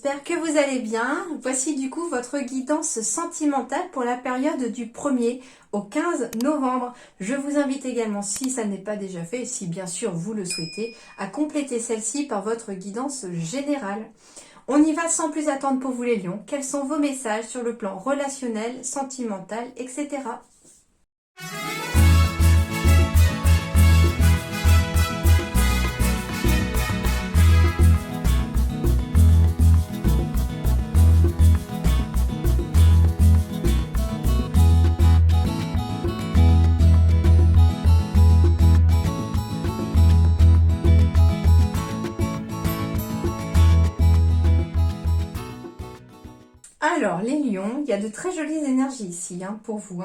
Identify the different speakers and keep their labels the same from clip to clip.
Speaker 1: j'espère que vous allez bien. Voici du coup votre guidance sentimentale pour la période du 1er au 15 novembre. Je vous invite également, si ça n'est pas déjà fait, et si bien sûr vous le souhaitez, à compléter celle-ci par votre guidance générale. On y va sans plus attendre pour vous les lions. Quels sont vos messages sur le plan relationnel, sentimental, etc. Alors, les lions, il y a de très jolies énergies ici pour vous.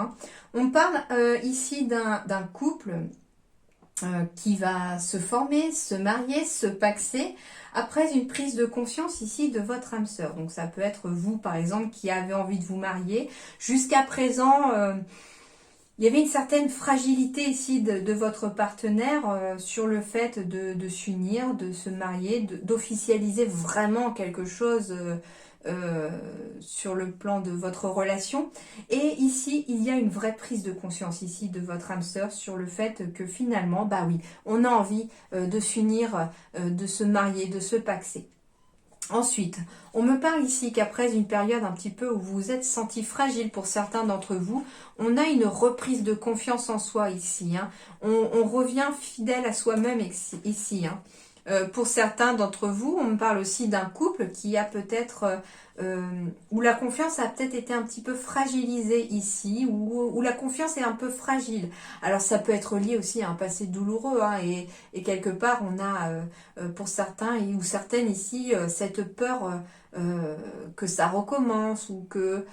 Speaker 1: On parle ici d'un couple qui va se former, se marier, se paxer après une prise de conscience ici de votre âme sœur. Donc ça peut être vous par exemple qui avez envie de vous marier. Jusqu'à présent, il y avait une certaine fragilité ici de votre partenaire sur le fait de s'unir, de se marier, d'officialiser vraiment quelque chose sur le plan de votre relation. Et ici, il y a une vraie prise de conscience ici de votre âme sœur sur le fait que finalement, bah oui, on a envie de s'unir, de se marier, de se paxer. Ensuite, on me parle ici qu'après une période un petit peu où vous vous êtes senti fragile pour certains d'entre vous, on a une reprise de confiance en soi ici. On revient fidèle à soi-même ici. Pour certains d'entre vous, on me parle aussi d'un couple qui a peut-être, où la confiance a peut-être été un petit peu fragilisée ici, où la confiance est un peu fragile. Alors ça peut être lié aussi à un passé douloureux, et quelque part on a, pour certains ou certaines ici, cette peur que ça recommence ou que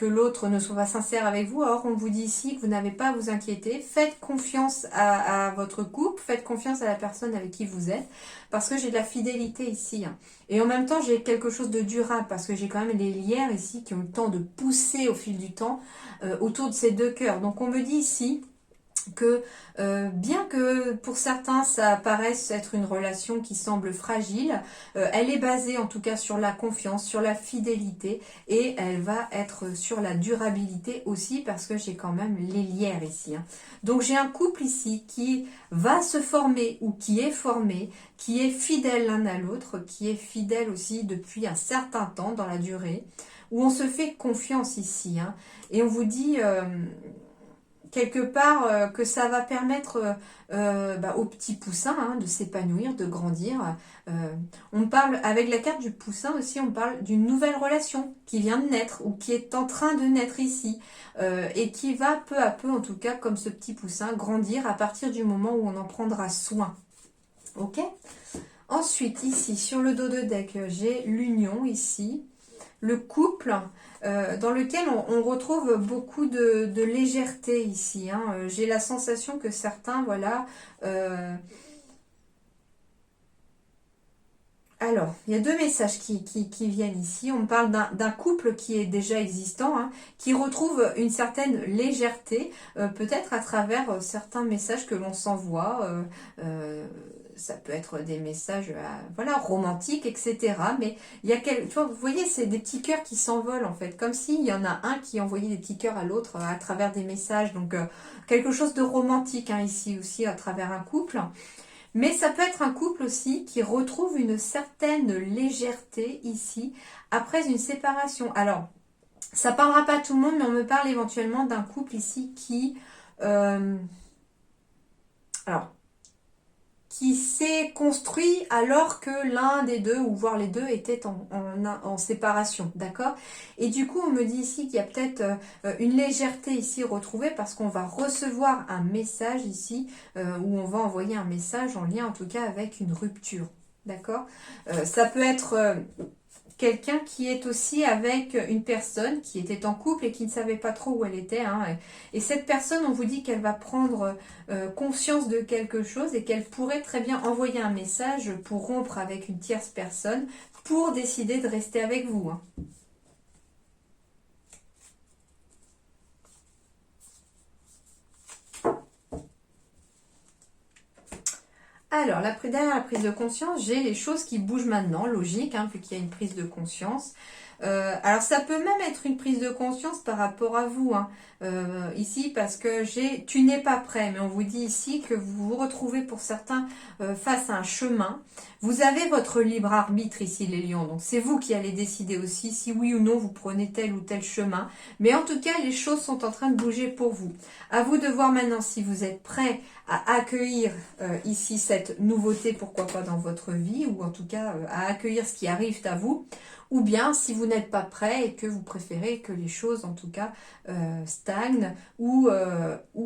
Speaker 1: l'autre ne soit pas sincère avec vous. Or, on vous dit ici que vous n'avez pas à vous inquiéter. Faites confiance à votre couple, faites confiance à la personne avec qui vous êtes, parce que j'ai de la fidélité ici. Et en même temps, j'ai quelque chose de durable, parce que j'ai quand même les lierres ici qui ont le temps de pousser au fil du temps autour de ces deux cœurs. Donc, on me dit ici que bien que pour certains ça paraisse être une relation qui semble fragile, elle est basée en tout cas sur la confiance, sur la fidélité, et elle va être sur la durabilité aussi, parce que j'ai quand même les lierres ici. Donc j'ai un couple ici qui va se former ou qui est formé, qui est fidèle l'un à l'autre, qui est fidèle aussi depuis un certain temps dans la durée, où on se fait confiance ici. Et on vous dit quelque part que ça va permettre aux petits poussins de s'épanouir, de grandir. On parle, avec la carte du poussin aussi, on parle d'une nouvelle relation qui vient de naître ou qui est en train de naître ici, et qui va peu à peu, en tout cas comme ce petit poussin, grandir à partir du moment où on en prendra soin. Ok ? Ensuite, ici, sur le dos de deck, j'ai l'union ici, le couple, dans lequel on retrouve beaucoup de légèreté ici. J'ai la sensation que certains, voilà... Alors, il y a deux messages qui viennent ici. On parle d'un couple qui est déjà existant, qui retrouve une certaine légèreté, peut-être à travers certains messages que l'on s'envoie. Ça peut être des messages voilà, romantiques, etc. Mais il y a tu vois, vous voyez, c'est des petits cœurs qui s'envolent en fait, comme s'il y en a un qui envoyait des petits cœurs à l'autre à travers des messages. Donc, quelque chose de romantique ici aussi à travers un couple. Mais ça peut être un couple aussi qui retrouve une certaine légèreté ici après une séparation. Alors, ça parlera pas à tout le monde, mais on me parle éventuellement d'un couple ici euh, alors, qui s'est construit alors que l'un des deux, ou voire les deux, étaient en séparation, d'accord? Et du coup, on me dit ici qu'il y a peut-être une légèreté ici retrouvée, parce qu'on va recevoir un message ici, où on va envoyer un message en lien en tout cas avec une rupture, d'accord? Ça peut être quelqu'un qui est aussi avec une personne qui était en couple et qui ne savait pas trop où elle était. Et cette personne, on vous dit qu'elle va prendre conscience de quelque chose et qu'elle pourrait très bien envoyer un message pour rompre avec une tierce personne, pour décider de rester avec vous. Alors, derrière la prise de conscience, j'ai les choses qui bougent maintenant, logique, hein, vu qu'il y a une prise de conscience. Alors, ça peut même être une prise de conscience par rapport à vous, hein, ici, parce que tu n'es pas prêt, mais on vous dit ici que vous vous retrouvez pour certains face à un chemin. Vous avez votre libre arbitre ici, les lions, donc c'est vous qui allez décider aussi si oui ou non vous prenez tel ou tel chemin. Mais en tout cas, les choses sont en train de bouger pour vous. À vous de voir maintenant si vous êtes prêt à accueillir ici cette nouveauté, pourquoi pas dans votre vie, ou en tout cas à accueillir ce qui arrive à vous, ou bien si vous n'êtes pas prêt et que vous préférez que les choses en tout cas stagnent ou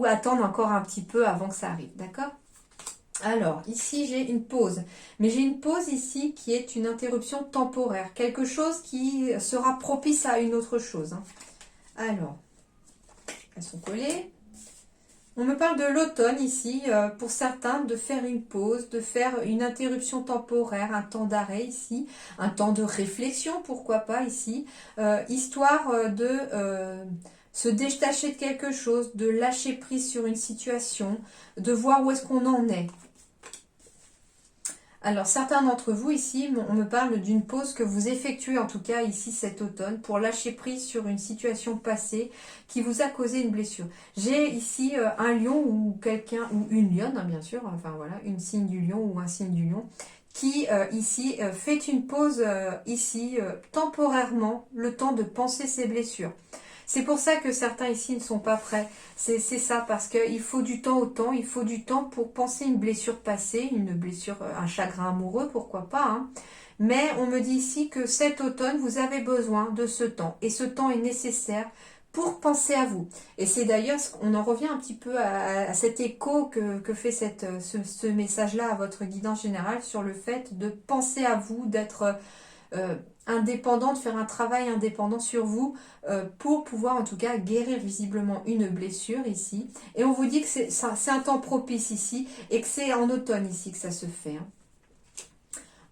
Speaker 1: attendent encore un petit peu avant que ça arrive, d'accord? Alors, ici, j'ai une pause. Mais j'ai une pause ici qui est une interruption temporaire. Quelque chose qui sera propice à une autre chose, hein. Alors, elles sont collées. On me parle de l'automne ici, pour certains, de faire une pause, de faire une interruption temporaire, un temps d'arrêt ici, un temps de réflexion, pourquoi pas ici, histoire de se détacher de quelque chose, de lâcher prise sur une situation, de voir où est-ce qu'on en est. Alors, certains d'entre vous ici, on me parle d'une pause que vous effectuez en tout cas ici cet automne pour lâcher prise sur une situation passée qui vous a causé une blessure. J'ai ici un lion ou quelqu'un, ou une lionne hein, bien sûr, enfin voilà, une signe du lion ou un signe du lion, qui ici fait une pause ici temporairement, le temps de penser ses blessures. C'est pour ça que certains ici ne sont pas prêts. C'est ça, parce qu'il faut du temps au temps, il faut du temps pour penser une blessure passée, une blessure, un chagrin amoureux, pourquoi pas, hein. Mais on me dit ici que cet automne, vous avez besoin de ce temps. Et ce temps est nécessaire pour penser à vous. Et c'est d'ailleurs, on en revient un petit peu à cet écho que fait ce message-là à votre guidance générale sur le fait de penser à vous, d'être indépendant, de faire un travail indépendant sur vous pour pouvoir en tout cas guérir visiblement une blessure ici. Et on vous dit que c'est un temps propice ici et que c'est en automne ici que ça se fait, hein.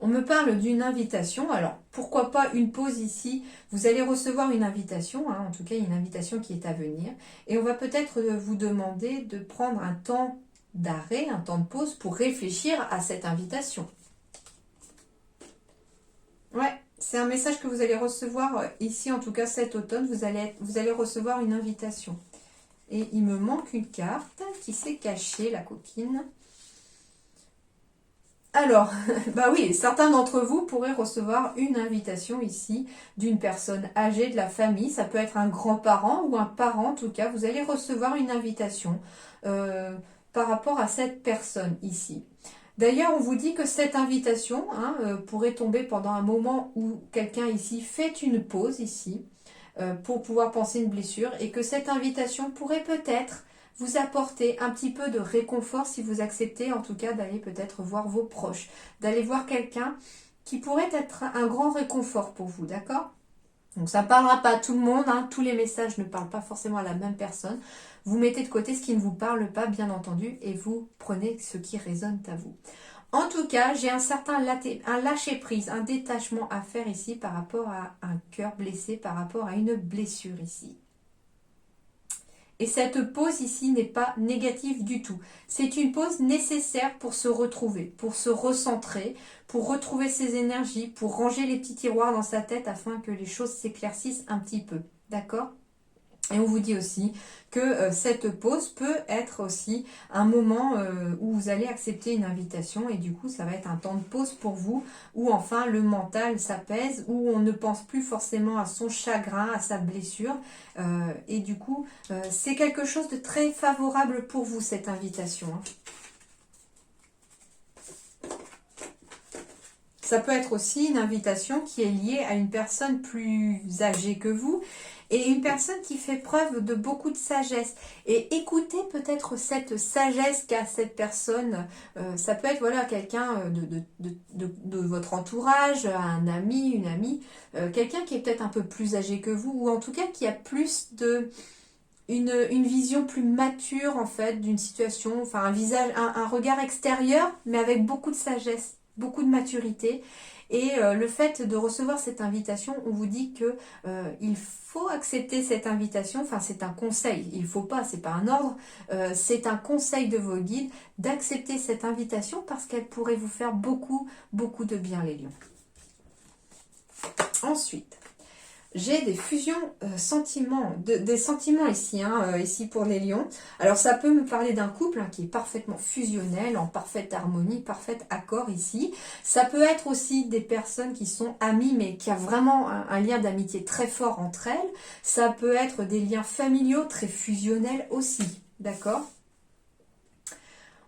Speaker 1: On me parle d'une invitation, alors pourquoi pas une pause ici, vous allez recevoir une invitation, hein, en tout cas une invitation qui est à venir, et on va peut-être vous demander de prendre un temps d'arrêt, un temps de pause pour réfléchir à cette invitation. Ouais, c'est un message que vous allez recevoir ici, en tout cas cet automne, vous allez recevoir une invitation. Et il me manque une carte qui s'est cachée, la coquine. Alors, bah oui, certains d'entre vous pourraient recevoir une invitation ici d'une personne âgée de la famille. Ça peut être un grand-parent ou un parent, en tout cas. Vous allez recevoir une invitation par rapport à cette personne ici. D'ailleurs, on vous dit que cette invitation hein, pourrait tomber pendant un moment où quelqu'un ici fait une pause ici pour pouvoir penser une blessure et que cette invitation pourrait peut-être vous apporter un petit peu de réconfort si vous acceptez en tout cas d'aller peut-être voir vos proches, d'aller voir quelqu'un qui pourrait être un grand réconfort pour vous, d'accord? Donc ça ne parlera pas à tout le monde, hein, tous les messages ne parlent pas forcément à la même personne. Vous mettez de côté ce qui ne vous parle pas, bien entendu, et vous prenez ce qui résonne à vous. En tout cas, j'ai un certain lâcher-prise, un détachement à faire ici par rapport à un cœur blessé, par rapport à une blessure ici. Et cette pause ici n'est pas négative du tout. C'est une pause nécessaire pour se retrouver, pour se recentrer, pour retrouver ses énergies, pour ranger les petits tiroirs dans sa tête afin que les choses s'éclaircissent un petit peu. D'accord ? Et on vous dit aussi que cette pause peut être aussi un moment où vous allez accepter une invitation et du coup ça va être un temps de pause pour vous où enfin le mental s'apaise, où on ne pense plus forcément à son chagrin, à sa blessure et du coup c'est quelque chose de très favorable pour vous cette invitation, hein. Ça peut être aussi une invitation qui est liée à une personne plus âgée que vous et une personne qui fait preuve de beaucoup de sagesse. Et écoutez peut-être cette sagesse qu'a cette personne. Ça peut être voilà, quelqu'un de votre entourage, un ami, une amie, quelqu'un qui est peut-être un peu plus âgé que vous ou en tout cas qui a plus de... Une vision plus mature en fait d'une situation, enfin un visage, un regard extérieur mais avec beaucoup de sagesse, beaucoup de maturité Et le fait de recevoir cette invitation, on vous dit que il faut accepter cette invitation. Enfin, c'est un conseil. Il faut pas, c'est pas un ordre. C'est un conseil de vos guides d'accepter cette invitation parce qu'elle pourrait vous faire beaucoup, beaucoup de bien, les lions. Ensuite, j'ai des fusions sentiments, des sentiments ici, ici pour les lions. Alors ça peut me parler d'un couple qui est parfaitement fusionnel, en parfaite harmonie, parfait accord ici. Ça peut être aussi des personnes qui sont amies, mais qui a vraiment un lien d'amitié très fort entre elles. Ça peut être des liens familiaux très fusionnels aussi, d'accord ?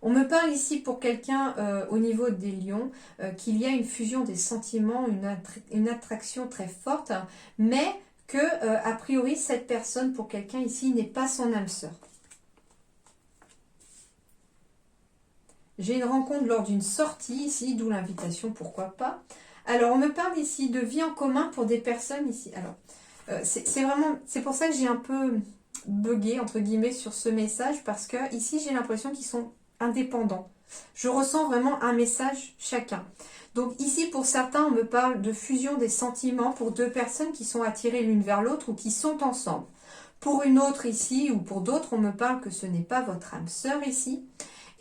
Speaker 1: On me parle ici pour quelqu'un au niveau des lions qu'il y a une fusion des sentiments, une attraction très forte, mais que a priori cette personne pour quelqu'un ici n'est pas son âme sœur. J'ai une rencontre lors d'une sortie ici, d'où l'invitation, pourquoi pas. Alors on me parle ici de vie en commun pour des personnes ici. Alors c'est pour ça que j'ai un peu bugué entre guillemets sur ce message parce que ici j'ai l'impression qu'ils sont indépendants. Je ressens vraiment un message chacun. Donc ici pour certains on me parle de fusion des sentiments pour deux personnes qui sont attirées l'une vers l'autre ou qui sont ensemble. Pour une autre ici ou pour d'autres on me parle que ce n'est pas votre âme sœur ici.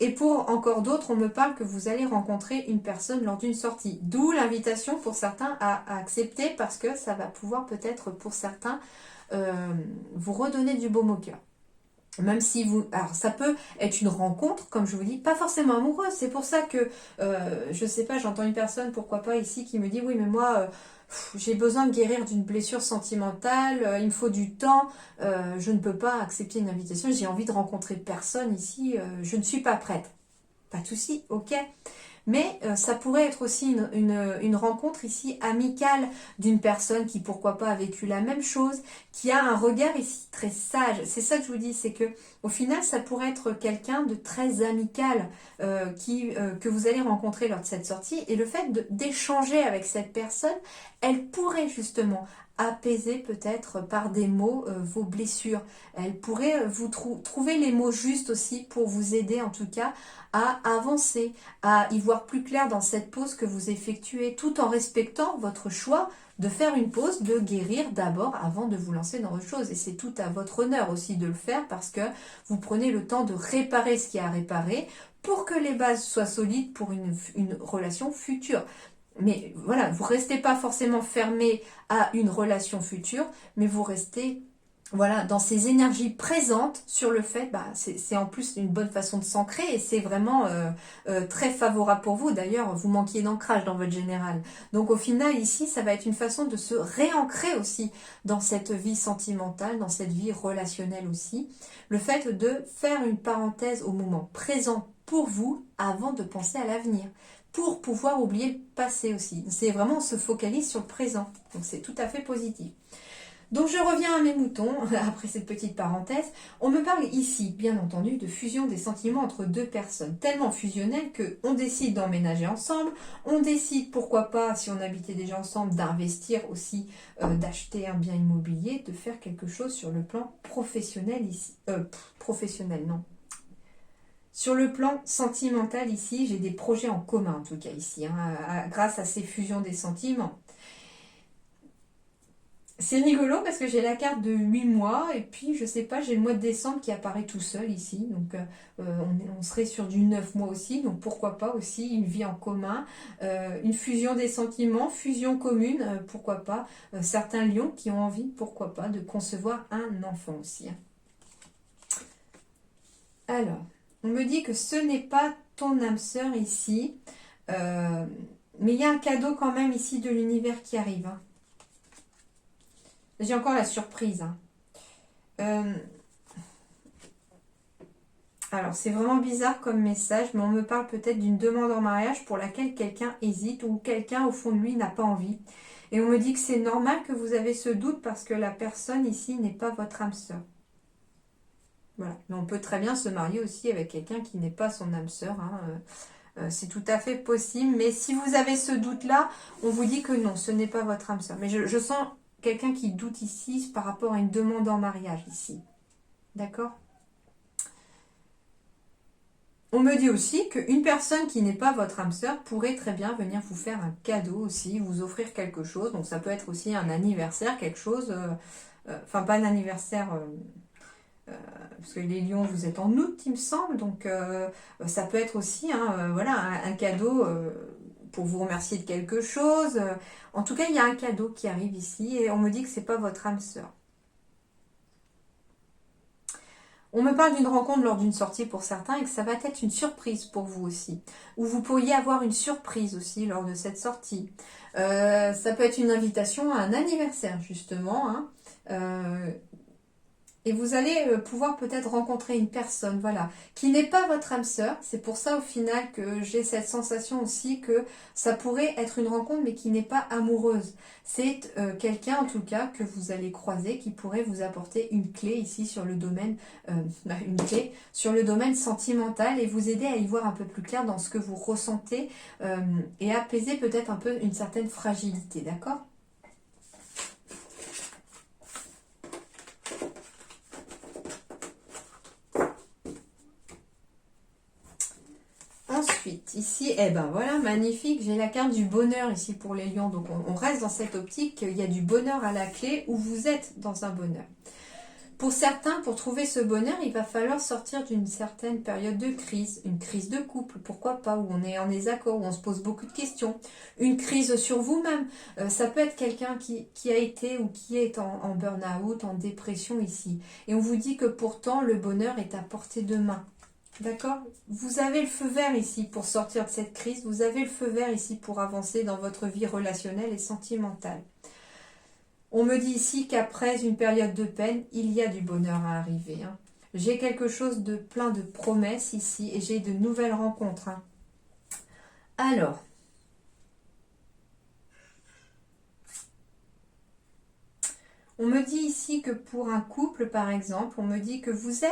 Speaker 1: Et pour encore d'autres, on me parle que vous allez rencontrer une personne lors d'une sortie. D'où l'invitation pour certains à accepter parce que ça va pouvoir peut-être pour certains vous redonner du baume au cœur. Même si vous... Alors ça peut être une rencontre, comme je vous dis, pas forcément amoureuse. C'est pour ça que, je sais pas, j'entends une personne, pourquoi pas ici, qui me dit, oui mais moi... j'ai besoin de guérir d'une blessure sentimentale, il me faut du temps, je ne peux pas accepter une invitation, j'ai envie de rencontrer personne ici, je ne suis pas prête. Pas de souci, ok. Mais ça pourrait être aussi une rencontre ici amicale d'une personne qui pourquoi pas a vécu la même chose, qui a un regard ici très sage. C'est ça que je vous dis, c'est que au final ça pourrait être quelqu'un de très amical que vous allez rencontrer lors de cette sortie. Et le fait d'échanger avec cette personne, elle pourrait justement apaiser peut-être par des mots vos blessures. Elle pourrait vous trouver les mots justes aussi pour vous aider en tout cas à avancer, à y voir plus clair dans cette pause que vous effectuez, tout en respectant votre choix de faire une pause, de guérir d'abord avant de vous lancer dans autre chose. Et c'est tout à votre honneur aussi de le faire parce que vous prenez le temps de réparer ce qui a à réparer pour que les bases soient solides pour une relation future. Mais voilà, vous ne restez pas forcément fermé à une relation future, mais vous restez voilà, dans ces énergies présentes sur le fait, c'est en plus une bonne façon de s'ancrer et c'est vraiment très favorable pour vous. D'ailleurs, vous manquiez d'ancrage dans votre général. Donc au final, ici, ça va être une façon de se réancrer aussi dans cette vie sentimentale, dans cette vie relationnelle aussi. Le fait de faire une parenthèse au moment présent pour vous avant de penser à l'avenir. Pour pouvoir oublier le passé aussi. C'est vraiment, on se focalise sur le présent. Donc c'est tout à fait positif. Donc je reviens à mes moutons, après cette petite parenthèse. On me parle ici, bien entendu, de fusion des sentiments entre deux personnes, tellement fusionnelles qu'on décide d'emménager ensemble, on décide, pourquoi pas, si on habitait déjà ensemble, d'investir aussi, d'acheter un bien immobilier, de faire quelque chose sur le plan professionnel ici. Professionnel, non. Sur le plan sentimental ici, j'ai des projets en commun en tout cas ici, grâce à ces fusions des sentiments. C'est rigolo parce que j'ai la carte de 8 mois et puis je sais pas, j'ai le mois de décembre qui apparaît tout seul ici. Donc on serait sur du 9 mois aussi, donc pourquoi pas aussi une vie en commun, une fusion des sentiments, fusion commune, pourquoi pas. Certains lions qui ont envie, pourquoi pas, de concevoir un enfant aussi. Alors... On me dit que ce n'est pas ton âme sœur ici, mais il y a un cadeau quand même ici de l'univers qui arrive. J'ai encore la surprise. Alors, c'est vraiment bizarre comme message, mais on me parle peut-être d'une demande en mariage pour laquelle quelqu'un hésite ou quelqu'un au fond de lui n'a pas envie. Et on me dit que c'est normal que vous avez ce doute parce que la personne ici n'est pas votre âme sœur. Voilà. Mais on peut très bien se marier aussi avec quelqu'un qui n'est pas son âme sœur. C'est tout à fait possible. Mais si vous avez ce doute-là, on vous dit que non, ce n'est pas votre âme sœur. Mais je sens quelqu'un qui doute ici par rapport à une demande en mariage ici. D'accord ? On me dit aussi qu'une personne qui n'est pas votre âme sœur pourrait très bien venir vous faire un cadeau aussi, vous offrir quelque chose. Donc ça peut être aussi un anniversaire, quelque chose, enfin pas un anniversaire, parce que les lions, vous êtes en août, il me semble. Donc ça peut être aussi voilà, un cadeau pour vous remercier de quelque chose. En tout cas, il y a un cadeau qui arrive ici et on me dit que c'est pas votre âme sœur. On me parle d'une rencontre lors d'une sortie pour certains et que ça va être une surprise pour vous aussi. Ou vous pourriez avoir une surprise aussi lors de cette sortie. Ça peut être une invitation à un anniversaire justement. Et vous allez pouvoir peut-être rencontrer une personne, voilà, qui n'est pas votre âme sœur. C'est pour ça au final que j'ai cette sensation aussi que ça pourrait être une rencontre mais qui n'est pas amoureuse. C'est quelqu'un en tout cas que vous allez croiser qui pourrait vous apporter une clé ici sur le domaine, une clé sur le domaine sentimental et vous aider à y voir un peu plus clair dans ce que vous ressentez et apaiser peut-être un peu une certaine fragilité, d'accord ? Ensuite, ici, eh ben voilà, magnifique, j'ai la carte du bonheur ici pour les lions. Donc on reste dans cette optique, il y a du bonheur à la clé où vous êtes dans un bonheur. Pour certains, pour trouver ce bonheur, il va falloir sortir d'une certaine période de crise, une crise de couple, pourquoi pas, où on est en désaccord, où on se pose beaucoup de questions, une crise sur vous-même. Ça peut être quelqu'un qui a été ou qui est en burn-out, en dépression ici. Et on vous dit que pourtant, le bonheur est à portée de main. D'accord? Vous avez le feu vert ici pour sortir de cette crise. Vous avez le feu vert ici pour avancer dans votre vie relationnelle et sentimentale. On me dit ici qu'après une période de peine, il y a du bonheur à arriver. J'ai quelque chose de plein de promesses ici et j'ai de nouvelles rencontres. Alors, on me dit ici que pour un couple, par exemple, on me dit que vous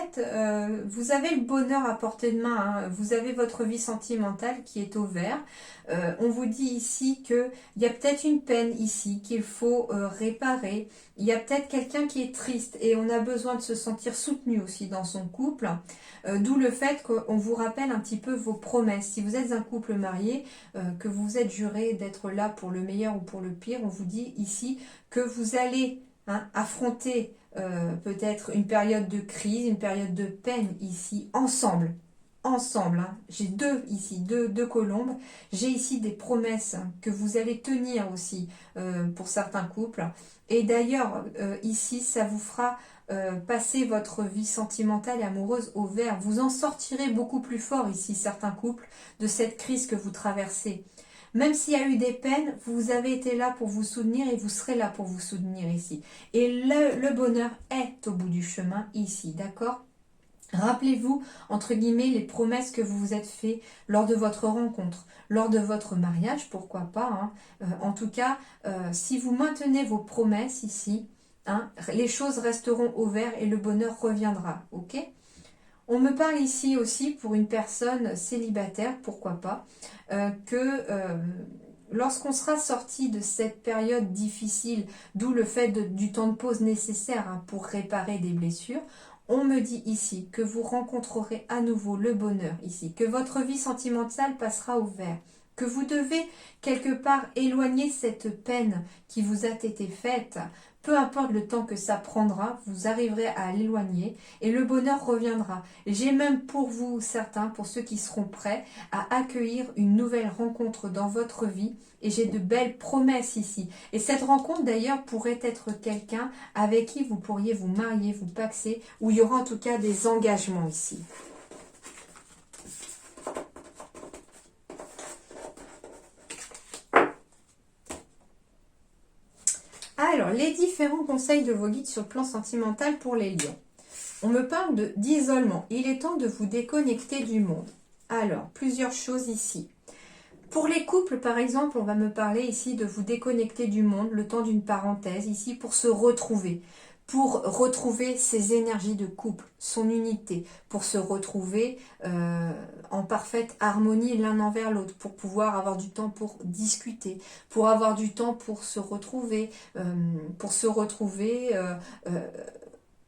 Speaker 1: avez le bonheur à portée de main. Vous avez votre vie sentimentale qui est au vert. On vous dit ici qu'il y a peut-être une peine ici qu'il faut réparer. Il y a peut-être quelqu'un qui est triste et on a besoin de se sentir soutenu aussi dans son couple. D'où le fait qu'on vous rappelle un petit peu vos promesses. Si vous êtes un couple marié, que vous vous êtes juré d'être là pour le meilleur ou pour le pire, on vous dit ici que vous allez affronter peut-être une période de crise, une période de peine ici, ensemble. Ensemble, j'ai deux ici, deux colombes. J'ai ici des promesses que vous allez tenir aussi pour certains couples. Et d'ailleurs, ici, ça vous fera passer votre vie sentimentale et amoureuse au vert. Vous en sortirez beaucoup plus fort ici, certains couples, de cette crise que vous traversez. Même s'il y a eu des peines, vous avez été là pour vous soutenir et vous serez là pour vous soutenir ici. Et le bonheur est au bout du chemin ici, d'accord ? Rappelez-vous, entre guillemets, les promesses que vous vous êtes fait lors de votre rencontre, lors de votre mariage, pourquoi pas. En tout cas, si vous maintenez vos promesses ici, les choses resteront au vert et le bonheur reviendra, ok ? On me parle ici aussi pour une personne célibataire, pourquoi pas, que lorsqu'on sera sorti de cette période difficile, d'où le fait du temps de pause nécessaire pour réparer des blessures, on me dit ici que vous rencontrerez à nouveau le bonheur ici, que votre vie sentimentale passera au vert, que vous devez quelque part éloigner cette peine qui vous a été faite. Peu importe le temps que ça prendra, vous arriverez à l'éloigner et le bonheur reviendra. J'ai même pour vous, certains, pour ceux qui seront prêts, à accueillir une nouvelle rencontre dans votre vie et j'ai de belles promesses ici. Et cette rencontre d'ailleurs pourrait être quelqu'un avec qui vous pourriez vous marier, vous paxer, où il y aura en tout cas des engagements ici. Alors, les différents conseils de vos guides sur le plan sentimental pour les lions. On me parle d'isolement. Il est temps de vous déconnecter du monde. Alors, plusieurs choses ici. Pour les couples, par exemple, on va me parler ici de vous déconnecter du monde, le temps d'une parenthèse, ici pour se retrouver. Pour retrouver ses énergies de couple, son unité, pour se retrouver en parfaite harmonie l'un envers l'autre, pour pouvoir avoir du temps pour discuter, pour avoir du temps pour se retrouver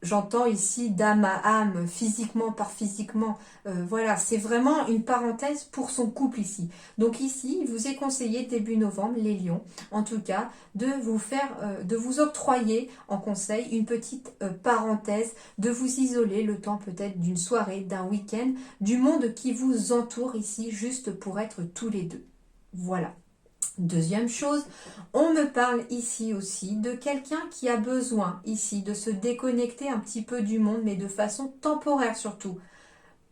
Speaker 1: j'entends ici d'âme à âme, physiquement par physiquement. Voilà, c'est vraiment une parenthèse pour son couple ici. Donc ici, il vous est conseillé début novembre, les lions, en tout cas, de vous faire, de vous octroyer en conseil une petite parenthèse, de vous isoler le temps peut-être d'une soirée, d'un week-end, du monde qui vous entoure ici, juste pour être tous les deux. Voilà. Deuxième chose, on me parle ici aussi de quelqu'un qui a besoin ici de se déconnecter un petit peu du monde, mais de façon temporaire surtout,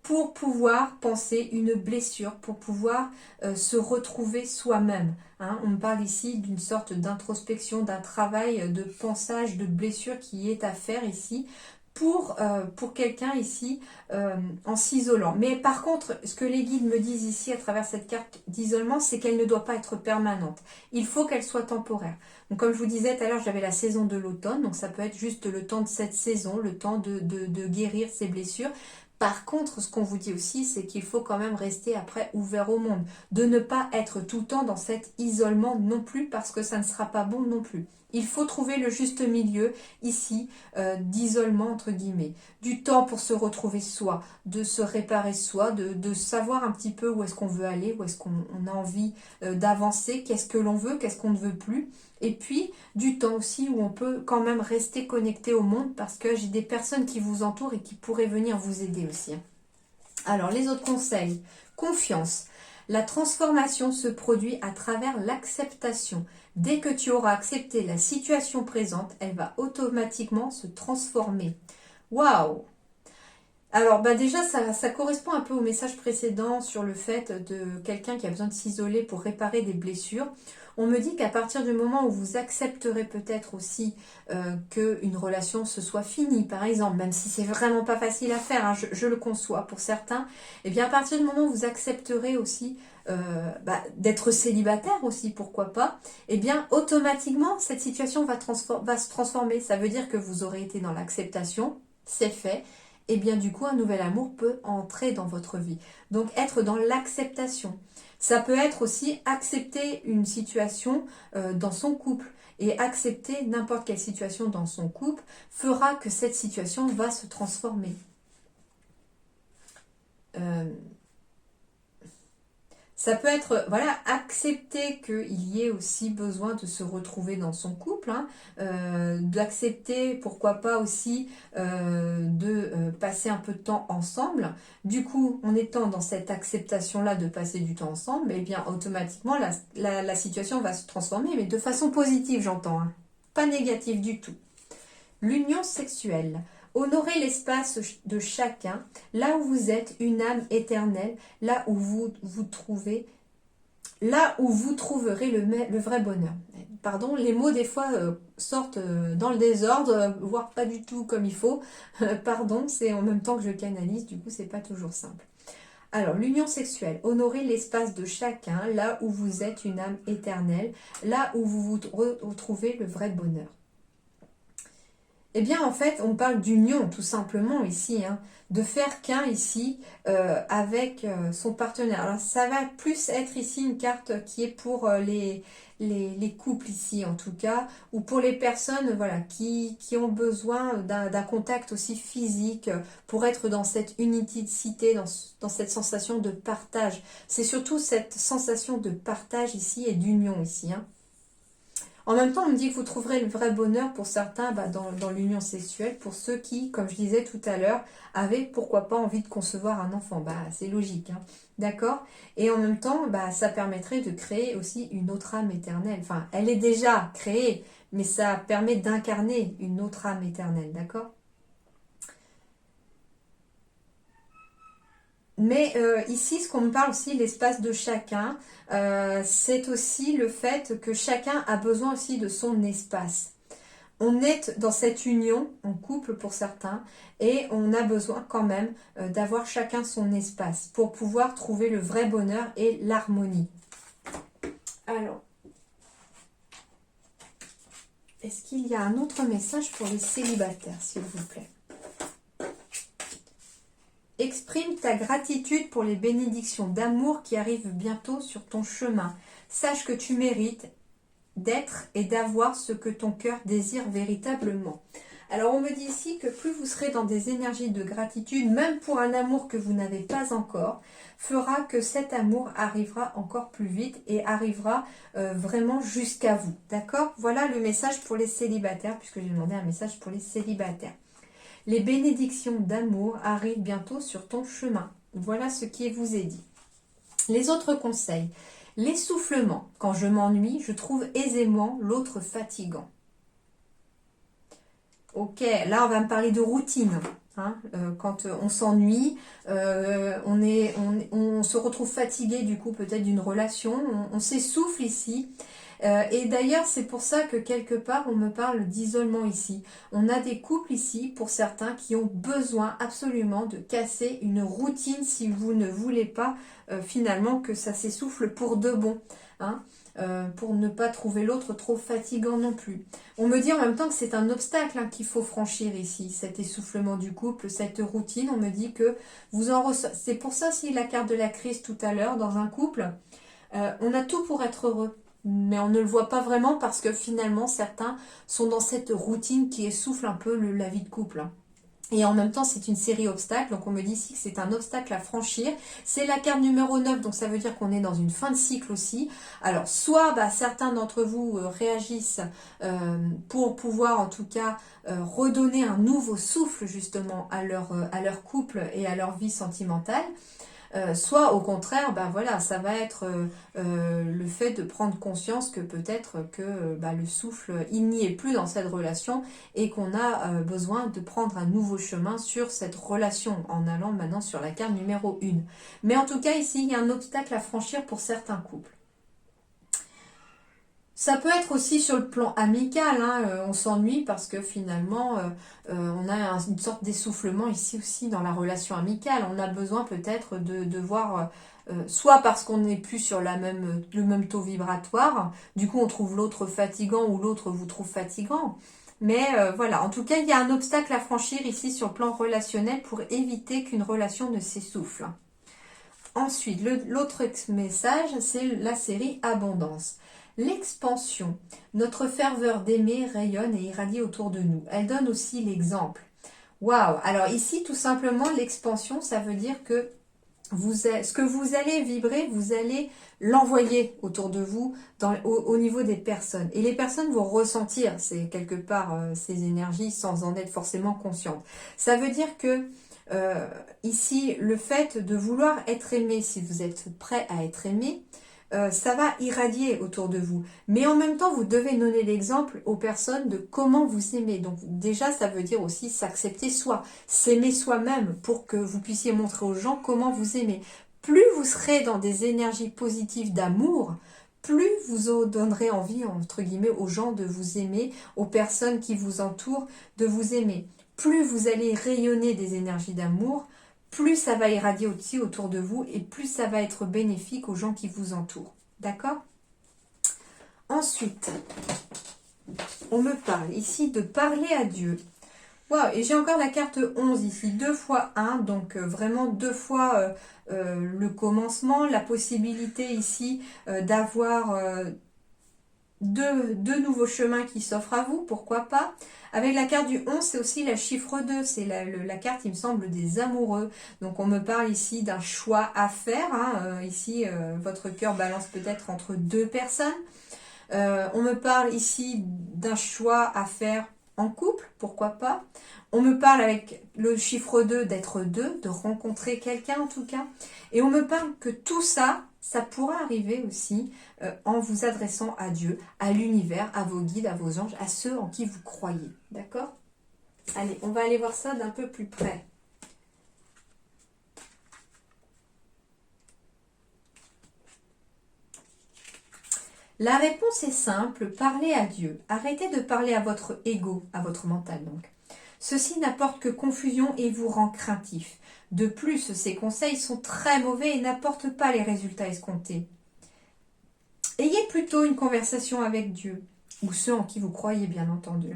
Speaker 1: pour pouvoir penser une blessure, pour pouvoir se retrouver soi-même. Hein. On me parle ici d'une sorte d'introspection, d'un travail de pensage, de blessure qui est à faire ici pour quelqu'un ici en s'isolant. Mais par contre, ce que les guides me disent ici à travers cette carte d'isolement, c'est qu'elle ne doit pas être permanente. Il faut qu'elle soit temporaire. Donc comme je vous disais tout à l'heure, j'avais la saison de l'automne, donc ça peut être juste le temps de cette saison, le temps de guérir ces blessures. Par contre, ce qu'on vous dit aussi, c'est qu'il faut quand même rester après ouvert au monde, de ne pas être tout le temps dans cet isolement non plus, parce que ça ne sera pas bon non plus. Il faut trouver le juste milieu ici d'isolement entre guillemets, du temps pour se retrouver soi, de se réparer soi, de savoir un petit peu où est-ce qu'on veut aller, où est-ce qu'on a envie d'avancer, qu'est-ce que l'on veut, qu'est-ce qu'on ne veut plus. Et puis du temps aussi où on peut quand même rester connecté au monde parce que j'ai des personnes qui vous entourent et qui pourraient venir vous aider aussi. Alors les autres conseils, confiance. La transformation se produit à travers l'acceptation. Dès que tu auras accepté la situation présente, elle va automatiquement se transformer. Waouh! Alors déjà, ça correspond un peu au message précédent sur le fait de quelqu'un qui a besoin de s'isoler pour réparer des blessures. On me dit qu'à partir du moment où vous accepterez peut-être aussi qu'une relation se soit finie, par exemple, même si c'est vraiment pas facile à faire, hein, je le conçois pour certains, et bien à partir du moment où vous accepterez aussi d'être célibataire aussi, pourquoi pas, et bien automatiquement cette situation va se transformer. Ça veut dire que vous aurez été dans l'acceptation, c'est fait, et bien du coup un nouvel amour peut entrer dans votre vie. Donc être dans l'acceptation. Ça peut être aussi accepter une situation dans son couple. Et accepter n'importe quelle situation dans son couple fera que cette situation va se transformer. Ça peut être, voilà, accepter qu'il y ait aussi besoin de se retrouver dans son couple, hein, d'accepter, pourquoi pas aussi, de passer un peu de temps ensemble. Du coup, en étant dans cette acceptation-là de passer du temps ensemble, eh bien, automatiquement, la situation va se transformer, mais de façon positive, j'entends, hein, pas négative du tout. L'union sexuelle. Honorez l'espace de chacun, là où vous êtes, une âme éternelle, là où vous trouvez, là où vous trouverez le vrai bonheur. Pardon, les mots des fois sortent dans le désordre, voire pas du tout comme il faut. Pardon, c'est en même temps que je canalise, du coup c'est pas toujours simple. Alors, l'union sexuelle, honorez l'espace de chacun, là où vous êtes une âme éternelle, là où vous retrouvez le vrai bonheur. Eh bien, en fait, on parle d'union, tout simplement, ici, hein, de faire qu'un, ici, avec son partenaire. Alors, ça va plus être, ici, une carte qui est pour les couples, ici, en tout cas, ou pour les personnes, voilà, qui ont besoin d'un contact aussi physique pour être dans cette unicité, dans cette sensation de partage. C'est surtout cette sensation de partage, ici, et d'union, ici, hein. En même temps, on me dit que vous trouverez le vrai bonheur pour certains dans l'union sexuelle, pour ceux qui, comme je disais tout à l'heure, avaient pourquoi pas envie de concevoir un enfant. C'est logique, hein, d'accord? Et en même temps, ça permettrait de créer aussi une autre âme éternelle. Enfin, elle est déjà créée, mais ça permet d'incarner une autre âme éternelle, d'accord? Mais ici, ce qu'on me parle aussi, l'espace de chacun, c'est aussi le fait que chacun a besoin aussi de son espace. On est dans cette union, en couple pour certains, et on a besoin quand même d'avoir chacun son espace pour pouvoir trouver le vrai bonheur et l'harmonie. Alors, est-ce qu'il y a un autre message pour les célibataires, s'il vous plaît ? Exprime ta gratitude pour les bénédictions d'amour qui arrivent bientôt sur ton chemin. Sache que tu mérites d'être et d'avoir ce que ton cœur désire véritablement. Alors on me dit ici que plus vous serez dans des énergies de gratitude, même pour un amour que vous n'avez pas encore, fera que cet amour arrivera encore plus vite et arrivera vraiment jusqu'à vous. D'accord? Voilà le message pour les célibataires, puisque j'ai demandé un message pour les célibataires. Les bénédictions d'amour arrivent bientôt sur ton chemin. Voilà ce qui vous est dit. Les autres conseils. L'essoufflement. Quand je m'ennuie, je trouve aisément l'autre fatigant. Ok, là on va me parler de routine. Hein, quand on s'ennuie, on se retrouve fatigué du coup peut-être d'une relation, on s'essouffle ici. Et d'ailleurs c'est pour ça que quelque part on me parle d'isolement ici. On a des couples ici pour certains qui ont besoin absolument de casser une routine si vous ne voulez pas finalement que ça s'essouffle pour de bon. Hein, pour ne pas trouver l'autre trop fatigant non plus. On me dit en même temps que c'est un obstacle hein, qu'il faut franchir ici, cet essoufflement du couple, cette routine. On me dit que vous en ressentez. C'est pour ça aussi la carte de la crise tout à l'heure dans un couple. On a tout pour être heureux, mais on ne le voit pas vraiment parce que finalement certains sont dans cette routine qui essouffle un peu la vie de couple. Hein. Et en même temps, c'est une série obstacles. Donc, on me dit ici que c'est un obstacle à franchir. C'est la carte numéro 9. Donc, ça veut dire qu'on est dans une fin de cycle aussi. Alors, soit certains d'entre vous réagissent pour pouvoir, en tout cas, redonner un nouveau souffle, justement, à leur couple et à leur vie sentimentale. Soit au contraire, voilà, ça va être le fait de prendre conscience que peut-être que le souffle, il n'y est plus dans cette relation et qu'on a besoin de prendre un nouveau chemin sur cette relation en allant maintenant sur la carte numéro 1. Mais en tout cas, ici, il y a un obstacle à franchir pour certains couples. Ça peut être aussi sur le plan amical, hein, on s'ennuie parce que finalement on a une sorte d'essoufflement ici aussi dans la relation amicale. On a besoin peut-être de voir, soit parce qu'on n'est plus sur le même taux vibratoire, du coup on trouve l'autre fatigant ou l'autre vous trouve fatigant. Mais voilà, en tout cas il y a un obstacle à franchir ici sur le plan relationnel pour éviter qu'une relation ne s'essouffle. Ensuite, l'autre message, c'est la série Abondance. L'expansion. Notre ferveur d'aimer rayonne et irradie autour de nous. Elle donne aussi l'exemple. Waouh! Alors ici, tout simplement, l'expansion, ça veut dire que ce que vous allez vibrer, vous allez l'envoyer autour de vous au niveau des personnes. Et les personnes vont ressentir quelque part ces énergies sans en être forcément conscientes. Ça veut dire que ici, le fait de vouloir être aimé, si vous êtes prêt à être aimé, ça va irradier autour de vous. Mais en même temps, vous devez donner l'exemple aux personnes de comment vous aimez. Donc déjà, ça veut dire aussi s'accepter soi, s'aimer soi-même pour que vous puissiez montrer aux gens comment vous aimez. Plus vous serez dans des énergies positives d'amour, plus vous donnerez envie, entre guillemets, aux gens de vous aimer, aux personnes qui vous entourent de vous aimer. Plus vous allez rayonner des énergies d'amour, plus ça va irradier aussi autour de vous et plus ça va être bénéfique aux gens qui vous entourent. D'accord? Ensuite, on me parle ici de parler à Dieu. Wow, et j'ai encore la carte 11 ici, 2 fois 1, donc vraiment 2 fois le commencement, la possibilité ici d'avoir deux nouveaux chemins qui s'offrent à vous, pourquoi pas. Avec la carte du 11, c'est aussi la chiffre 2, c'est la carte, il me semble, des amoureux. Donc on me parle ici d'un choix à faire. Hein. Ici, votre cœur balance peut-être entre deux personnes. On me parle ici d'un choix à faire en couple, pourquoi pas. On me parle avec le chiffre 2 d'être deux, de rencontrer quelqu'un en tout cas. Et on me parle que tout ça, ça pourra arriver aussi en vous adressant à Dieu, à l'univers, à vos guides, à vos anges, à ceux en qui vous croyez. D'accord? Allez, on va aller voir ça d'un peu plus près. La réponse est simple, parlez à Dieu. Arrêtez de parler à votre ego, à votre mental donc. Ceci n'apporte que confusion et vous rend craintif. De plus, ces conseils sont très mauvais et n'apportent pas les résultats escomptés. Ayez plutôt une conversation avec Dieu, ou ceux en qui vous croyez bien entendu.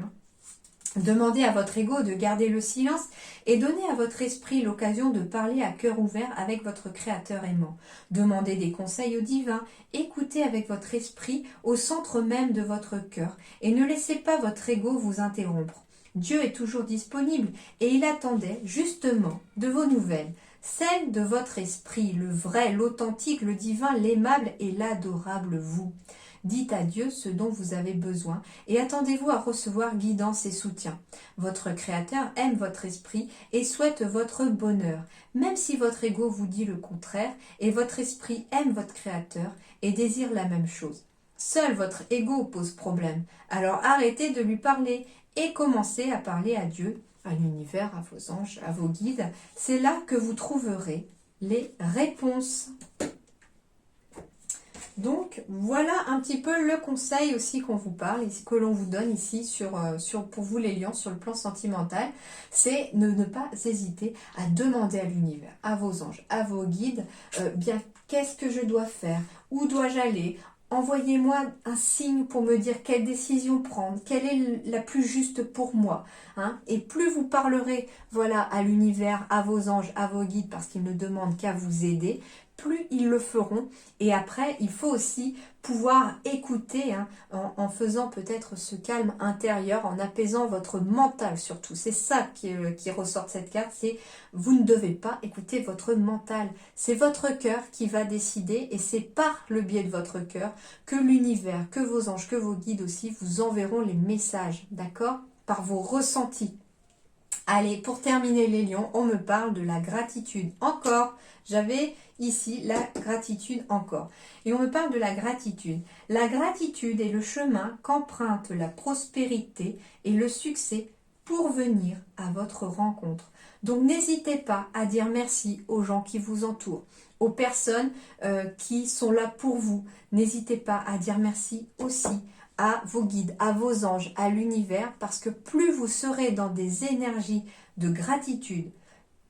Speaker 1: Demandez à votre ego de garder le silence et donnez à votre esprit l'occasion de parler à cœur ouvert avec votre créateur aimant. Demandez des conseils au divin, écoutez avec votre esprit au centre même de votre cœur et ne laissez pas votre ego vous interrompre. Dieu est toujours disponible et il attendait justement de vos nouvelles, celles de votre esprit, le vrai, l'authentique, le divin, l'aimable et l'adorable vous. Dites à Dieu ce dont vous avez besoin et attendez-vous à recevoir guidance et soutien. Votre Créateur aime votre esprit et souhaite votre bonheur, même si votre ego vous dit le contraire, et votre esprit aime votre Créateur et désire la même chose. Seul votre ego pose problème, alors arrêtez de lui parler et commencez à parler à Dieu, à l'univers, à vos anges, à vos guides. C'est là que vous trouverez les réponses. Donc voilà un petit peu le conseil aussi qu'on vous parle et que l'on vous donne ici pour vous les lions sur le plan sentimental, c'est ne pas hésiter à demander à l'univers, à vos anges, à vos guides, bien qu'est-ce que je dois faire, où dois-je aller, envoyez-moi un signe pour me dire quelle décision prendre, quelle est la plus juste pour moi. Hein. Et plus vous parlerez voilà, à l'univers, à vos anges, à vos guides, parce qu'ils ne demandent qu'à vous aider, plus ils le feront. Et après, il faut aussi pouvoir écouter hein, en faisant peut-être ce calme intérieur, en apaisant votre mental surtout. C'est ça qui ressort de cette carte, c'est vous ne devez pas écouter votre mental. C'est votre cœur qui va décider et c'est par le biais de votre cœur que l'univers, que vos anges, que vos guides aussi vous enverront les messages, d'accord? Par vos ressentis. Allez, pour terminer les lions, on me parle de la gratitude. Encore, j'avais ici la gratitude encore. Et on me parle de la gratitude. La gratitude est le chemin qu'emprunte la prospérité et le succès pour venir à votre rencontre. Donc n'hésitez pas à dire merci aux gens qui vous entourent, aux personnes qui sont là pour vous. N'hésitez pas à dire merci aussi à vos guides, à vos anges, à l'univers, parce que plus vous serez dans des énergies de gratitude,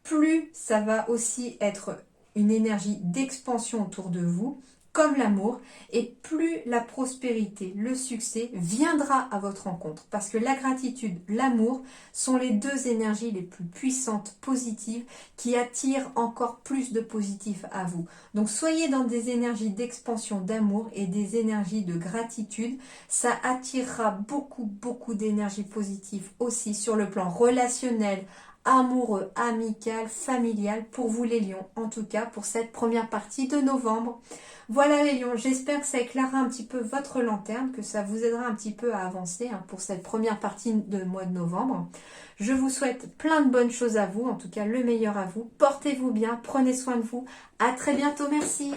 Speaker 1: plus ça va aussi être une énergie d'expansion autour de vous, comme l'amour, et plus la prospérité, le succès viendra à votre rencontre. Parce que la gratitude, l'amour sont les deux énergies les plus puissantes, positives, qui attirent encore plus de positif à vous. Donc soyez dans des énergies d'expansion, d'amour et des énergies de gratitude. Ça attirera beaucoup d'énergie positive aussi sur le plan relationnel, amoureux, amical, familial pour vous les lions, en tout cas pour cette première partie de novembre. Voilà les lions, j'espère que ça éclairera un petit peu votre lanterne, que ça vous aidera un petit peu à avancer hein, pour cette première partie de mois de novembre. Je vous souhaite plein de bonnes choses à vous, en tout cas le meilleur à vous. Portez-vous bien, prenez soin de vous. À très bientôt, merci.